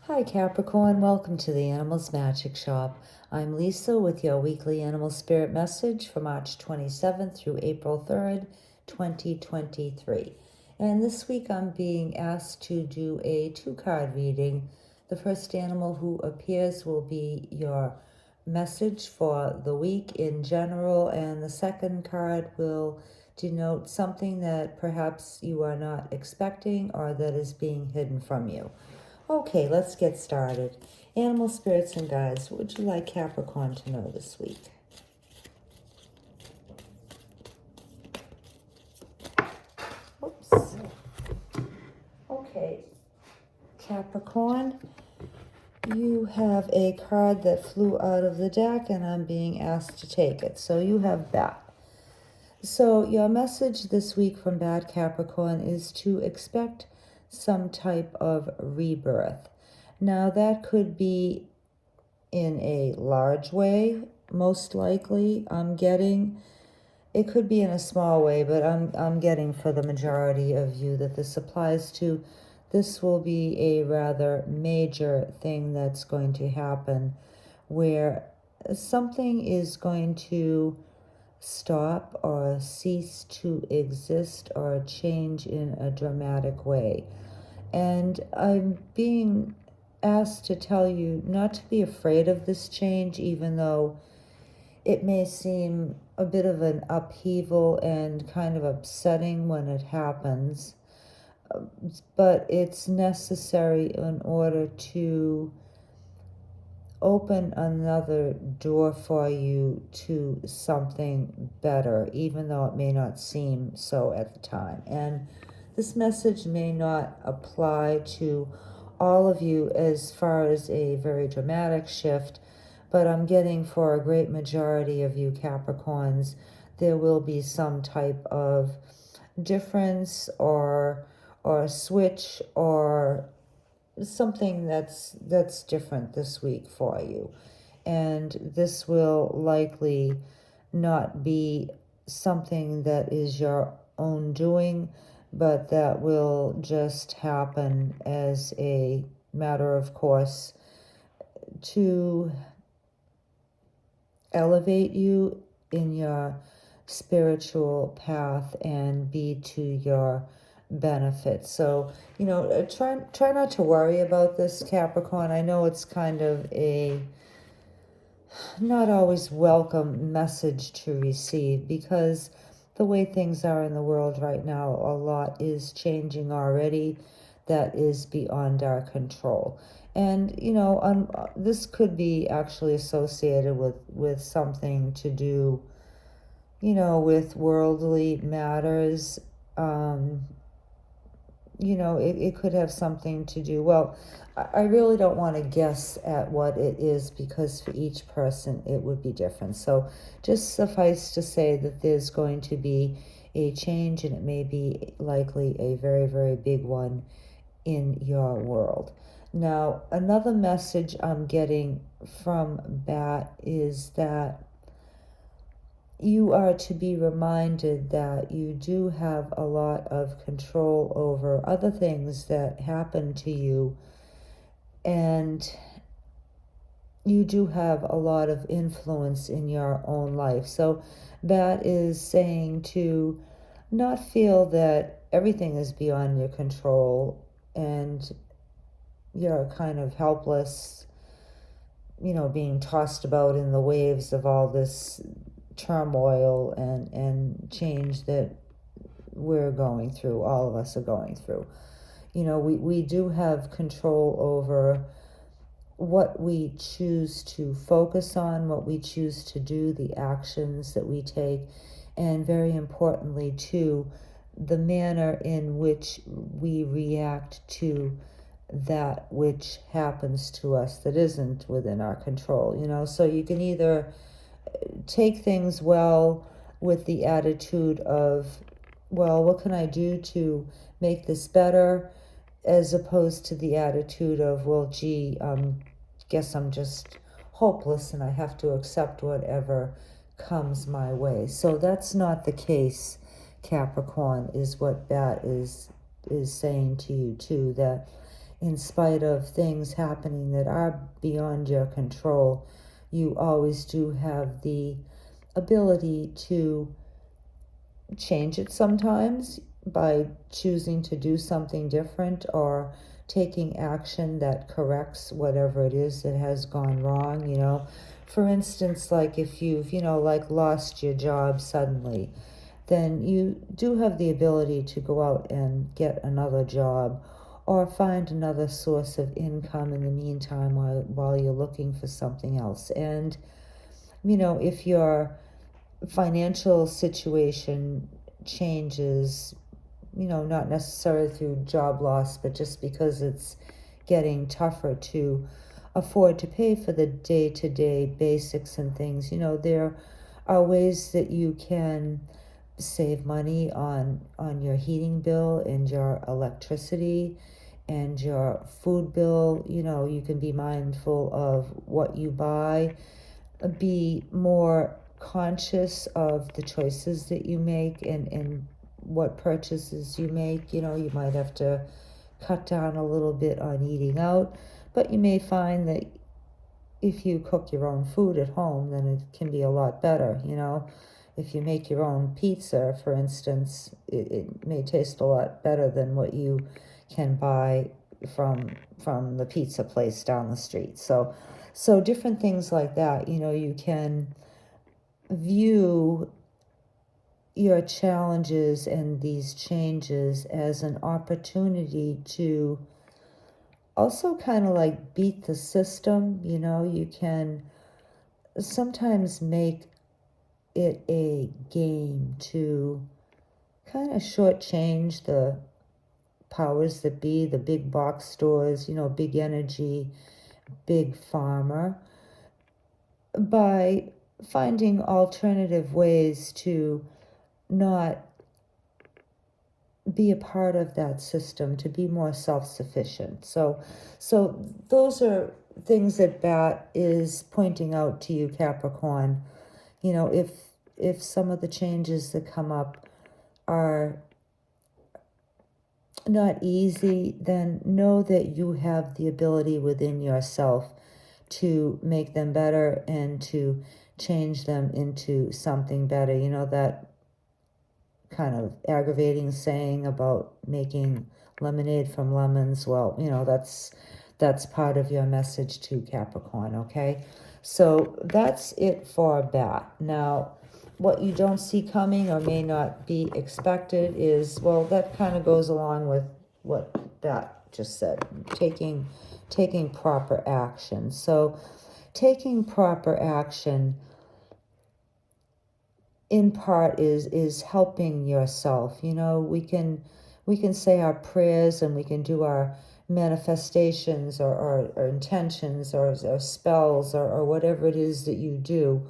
Hi Capricorn, welcome to the Animals Magic Shop. I'm Lisa with your weekly animal spirit message for March 27th through April 3rd, 2023. And this week I'm being asked to do a two-card reading. The first animal who appears will be your message for the week in general, and the second card will denote something that perhaps you are not expecting or that is being hidden from you. Okay, let's get started. Animal spirits and guides, what would you like Capricorn to know this week? Oops. Okay, Capricorn, you have a card that flew out of the deck and I'm being asked to take it. So you have Bat. So your message this week from Bat Capricorn is to expect some type of rebirth. Now that could be in a large way, most likely. I'm getting, it could be in a small way, but I'm getting for the majority of you that this applies to. This will be a rather major thing that's going to happen, where something is going to stop or cease to exist or change in a dramatic way. And I'm being asked to tell you not to be afraid of this change, even though it may seem a bit of an upheaval and kind of upsetting when it happens. But it's necessary in order to open another door for you to something better, even though it may not seem so at the time. And this message may not apply to all of you as far as a very dramatic shift, but I'm getting for a great majority of you Capricorns, there will be some type of difference or switch or something that's different this week for you. And this will likely not be something that is your own doing, but that will just happen as a matter of course to elevate you in your spiritual path and be to your benefit. So, try not to worry about this, Capricorn. I know it's kind of a not always welcome message to receive, because the way things are in the world right now, a lot is changing already that is beyond our control. And this could be actually associated with something to do with worldly matters. It could have something to do, well, I really don't want to guess at what it is, because for each person it would be different. So just suffice to say that there's going to be a change, and it may be likely a very, very big one in your world. Now, another message I'm getting from Bat is that you are to be reminded that you do have a lot of control over other things that happen to you, and you do have a lot of influence in your own life. So that is saying to not feel that everything is beyond your control and you're kind of helpless, being tossed about in the waves of all this turmoil and change that we're going through, all of us are going through. We do have control over what we choose to focus on, what we choose to do, the actions that we take, and very importantly too, the manner in which we react to that which happens to us that isn't within our control. So you can either take things well with the attitude of, well, what can I do to make this better, as opposed to the attitude of, well, gee, guess I'm just hopeless and I have to accept whatever comes my way. So that's not the case, Capricorn, is what that is saying to you too, that in spite of things happening that are beyond your control, you always do have the ability to change it sometimes by choosing to do something different or taking action that corrects whatever it is that has gone wrong, For instance, like if you've, like lost your job suddenly, then you do have the ability to go out and get another job or find another source of income in the meantime while you're looking for something else. And, if your financial situation changes, not necessarily through job loss, but just because it's getting tougher to afford to pay for the day-to-day basics and things, there are ways that you can save money on your heating bill and your electricity and your food bill. You can be mindful of what you buy, be more conscious of the choices that you make and what purchases you make. You might have to cut down a little bit on eating out, but you may find that if you cook your own food at home, then it can be a lot better. If you make your own pizza, for instance, it may taste a lot better than what you can buy from the pizza place down the street. So different things like that, you can view your challenges and these changes as an opportunity to also kind of like beat the system. You can sometimes make it a game to kind of shortchange the powers that be, the big box stores, big energy, big pharma, by finding alternative ways to not be a part of that system, to be more self-sufficient. So those are things that Bat is pointing out to you, Capricorn. If some of the changes that come up are not easy, then know that you have the ability within yourself to make them better and to change them into something better. That kind of aggravating saying about making lemonade from lemons. Well, that's part of your message to Capricorn, okay? So that's it for Bat. Now, what you don't see coming or may not be expected is, well, that kind of goes along with what Bat just said, taking proper action. So taking proper action in part is helping yourself. We can say our prayers and we can do our manifestations or intentions or spells or whatever it is that you do.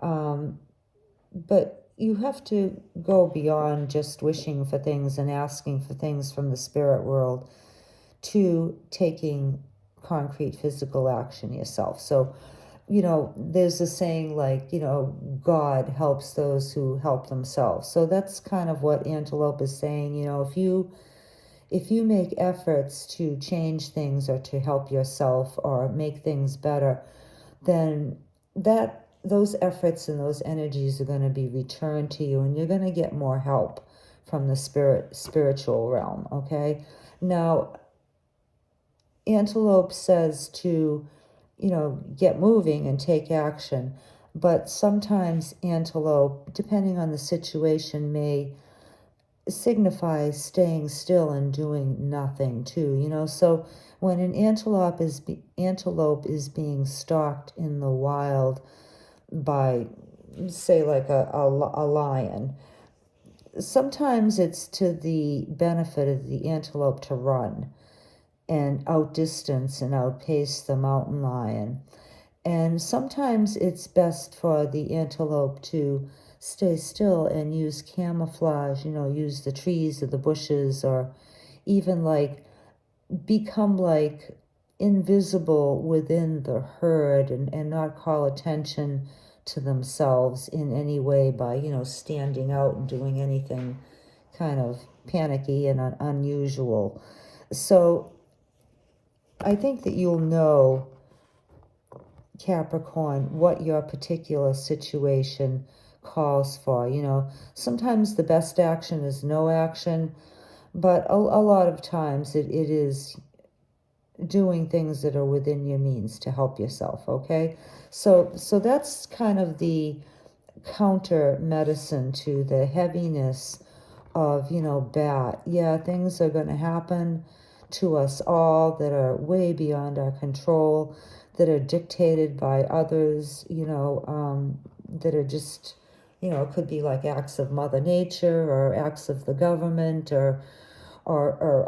But you have to go beyond just wishing for things and asking for things from the spirit world to taking concrete physical action yourself. So, there's a saying like, God helps those who help themselves. So that's kind of what Antelope is saying. If you make efforts to change things or to help yourself or make things better, then those efforts and those energies are going to be returned to you, and you're going to get more help from the spiritual realm, okay? Now, Antelope says to, get moving and take action, but sometimes Antelope, depending on the situation, may signify staying still and doing nothing too. So when an antelope is being stalked in the wild by, say, like a lion, sometimes it's to the benefit of the antelope to run and outdistance and outpace the mountain lion. And sometimes it's best for the antelope to stay still and use camouflage, use the trees or the bushes, or even like become like invisible within the herd and not call attention to themselves in any way by, standing out and doing anything kind of panicky and unusual. So I think that you'll know, Capricorn, what your particular situation calls for. You know, sometimes the best action is no action, but a lot of times it is doing things that are within your means to help yourself, okay? So that's kind of the counter medicine to the heaviness of, you know, bat. Yeah, things are going to happen to us all that are way beyond our control, that are dictated by others, you know, that are just, you know, it could be like acts of Mother Nature or acts of the government or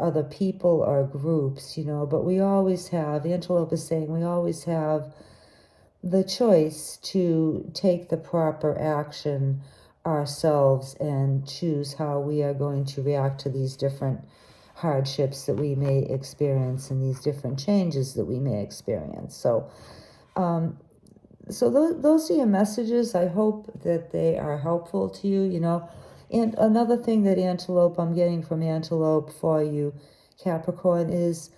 other people or groups, you know, but we always have, Antelope is saying, we always have the choice to take the proper action ourselves and choose how we are going to react to these different hardships that we may experience and these different changes that we may experience. So, those are your messages. I hope that they are helpful to you, you know. And another thing that I'm getting from Antelope for you, Capricorn, is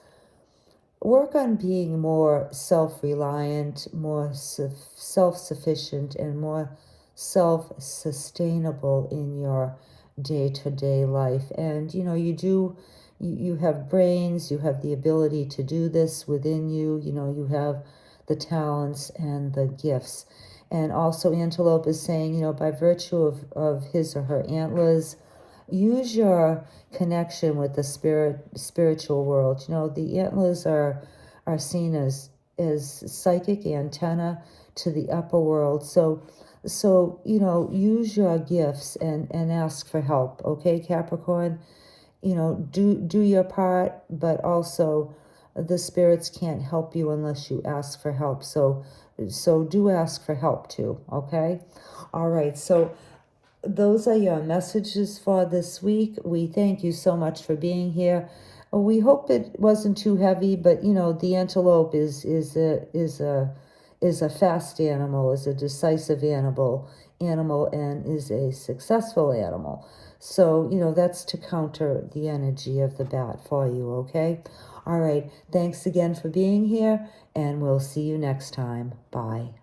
work on being more self-reliant, more self-sufficient, and more self-sustainable in your day-to-day life. And, you know, you have brains, you have the ability to do this within you, you know, you have the talents and the gifts. And also Antelope is saying, you know, by virtue of his or her antlers, use your connection with the spiritual world. You know, the antlers are seen as psychic antenna to the upper world. So you know, use your gifts and ask for help. Okay, Capricorn, you know, do your part, but also the spirits can't help you unless you ask for help. So do ask for help too. Okay, all right. So those are your messages for this week. We thank you so much for being here. We hope it wasn't too heavy, but you know, the antelope is a fast animal, is a decisive animal, and is a successful animal. So, you know, that's to counter the energy of the bat for you, okay? All right. Thanks again for being here, and we'll see you next time. Bye.